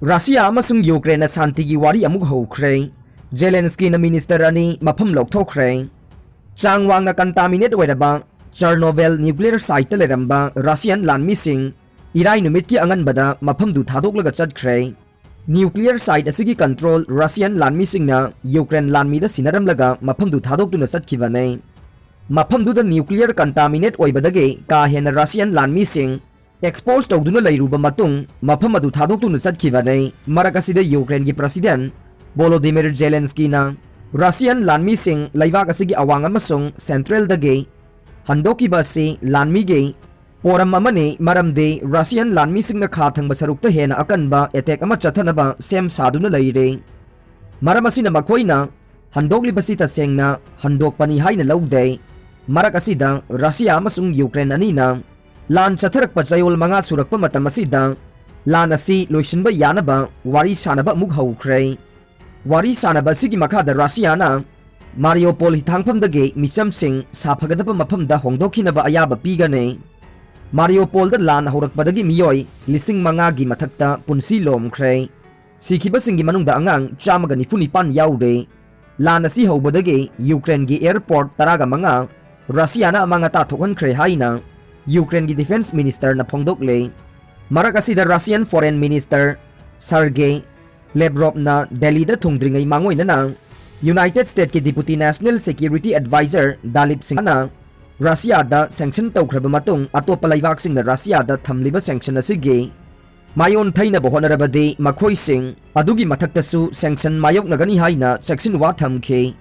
Russia Amasung Ukraine Shanti ki Wari Amuk Houkhre Zelensky na minister ani Mapham Louthokhre Changwang na contaminate wedaba Chernobyl nuclear site leramba Russian land missing Irai numit ki angan bada Mapham du thadok laga chadkhre nuclear site asigi control Russian land missing na Ukraine land mida sinaram laga Mapham du thadok tu na chadkhibane Mapham du da nuclear contaminate oibadage ka hena Russian land missing exposed tawduna leiruba matung Mapham adu thadoktu satkhibane marakasida Ukraine gi president Volodymyr Zelensky na Russian landmi sing laibak asigi awang amasung central dage handoki basi landmi ge poram amane maramde Russian landmi sing na khathang basarukta hena akanba attack ama chathanaba sem saduna leire maramasina makoina handokli basi ta sengna handok pani haina laude marakasida Russia amasung Ukraine anina Lan chatharak pachayol manga surakpa matam asida lan asi loisinba yanaba wari sanaba Amuk Houkhre wari sanaba sigi makhada Russia na Mariupol hithangphamdage micham sing saphagadaba maphamda hongdokhinaba ayaba pigane Mariupol da lan horakpadagi miyoi lising manga gi mathakta punsi lomkhre sikhiba singi manungda angang chamaga nifunipan yaude lan asi hobadage Ukraine gi airport taraga manga Russia na amanga ta thokhankhre haina Ukraine ki defense minister na phongdokle marakasida Russian foreign minister Sergei Lavrov na Delhi da thungdringai mangoi na United States ki deputy national security advisor Dalip Singh na Russia da sanction tawkhraba matung atopa laibak sing na Russia da thamliba sanction asige mayon thaina bohonarabade makhoi sing adugi mathakta su sanction mayok nagani haina section wa thamkhe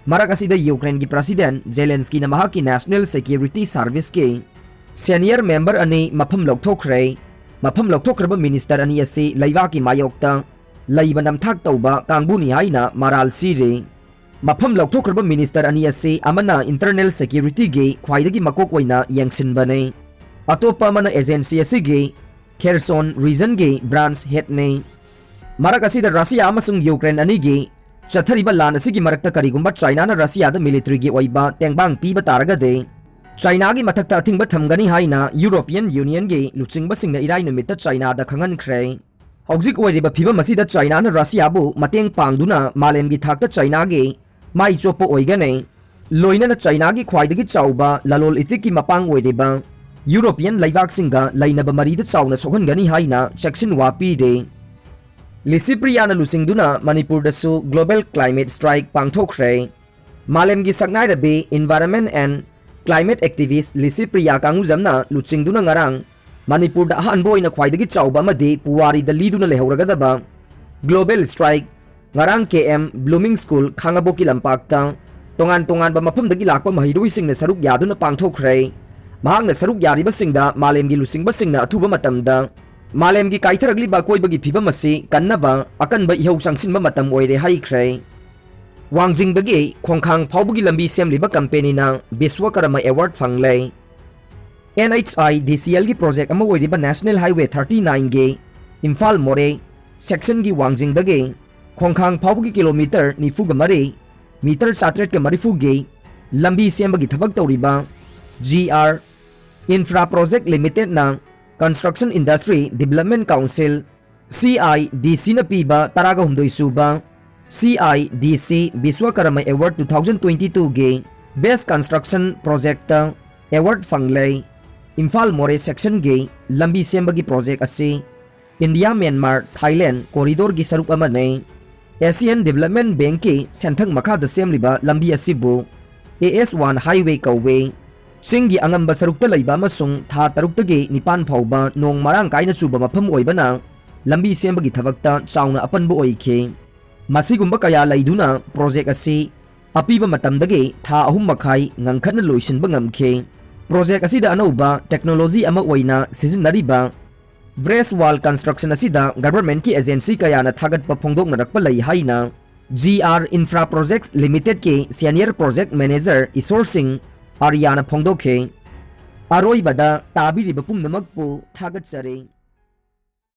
marakasida Ukraine ki president Zelensky na mahaki national security service ke Senior member ani Mapham Louthokhre ba minister ani asi laibaki mayokta laibanam thak tauba kangbuni haina maral sire Mapham Louthokhre ba minister ani asi amana internal security ge khwaidagi makok oina yangsin bane atopa mana agency asi ge Kherson region ge branch head ne marakasi da Russia amasung Ukraine ani ge chathariba lan asi gi marakta karigumba China na Russia da military ge oiba tengbang piba taraga de China gi mathakta thingba thamgani haina European Union ge luchingba singna irai numita China da khangan khre hojik oiriba phibam asida China na Russia bu mateng pangduna malem gi thakta China ge mai chopo oigane loina na China gi khwaidagi chauba lalol itiki mapang oiriba European laibak singa lainaba marida chauna sokhangani haina section wa pi de Lisipriana luchingduna Manipur da su global climate strike pangthokre malem gi saknai da be environment and Climate activist Lisipriya Kanguzamna luchingduna ngarang Manipur da hanboy na khwaidagi chauba madi Wari da liduna lehawragadaba global strike ngarang KM Blooming School Khangaboki lampakta tongan ba maphamdagi lakpa mahirui singna saruk yaduna pangthokre mahakna saruk yariba singda malemgi lusingba singna athuba matamda malemgi kaitharagli ba koibagi phibam asi kannaba akanba ihau sangsinba matam oire haikhre Wangjing dagi khongkhang phawbugi lambi semliba company na Biswakarma award phanglei NHI DCL gi project ama oiriba National Highway 39 ge Imphal More section gi Wangjing dagi khongkhang phawbugi kilometer nifuga mari meter 7 ke marifu ge lambi sembagi thabak tawriba GR Infra Project Limited na Construction Industry Development Council CIDC na piba taraga humdoi suba CIDC Biswakarma Award 2022 ge Best Construction Project Award phanglei Imphal More section ge lambi sembagi project asi India Myanmar Thailand corridor gi saruk amane Asian Development Bank ke senthang makha da semliba lambi asibu AS1 highway kawe singi angamba sarukta laiba masung tha tarukta ge nipan phauba nong marang kaina suba mapham oibana lambi sembagi thabakta chauna apanbu oikhe Masigumba kaya laiduna project asi apiba matamdage tha ahum makhai ngangkhatna loisinba ngamkhe project asida anauba technology ama oina sizinariba breast wall construction asida government ki agency kaya na thagatpa phongdokna rakpa lai haina GR Infra Projects Limited ke senior project manager Isor Singh Ariana phongdokhe aroibada tabiriba pumnamakpu thagat sare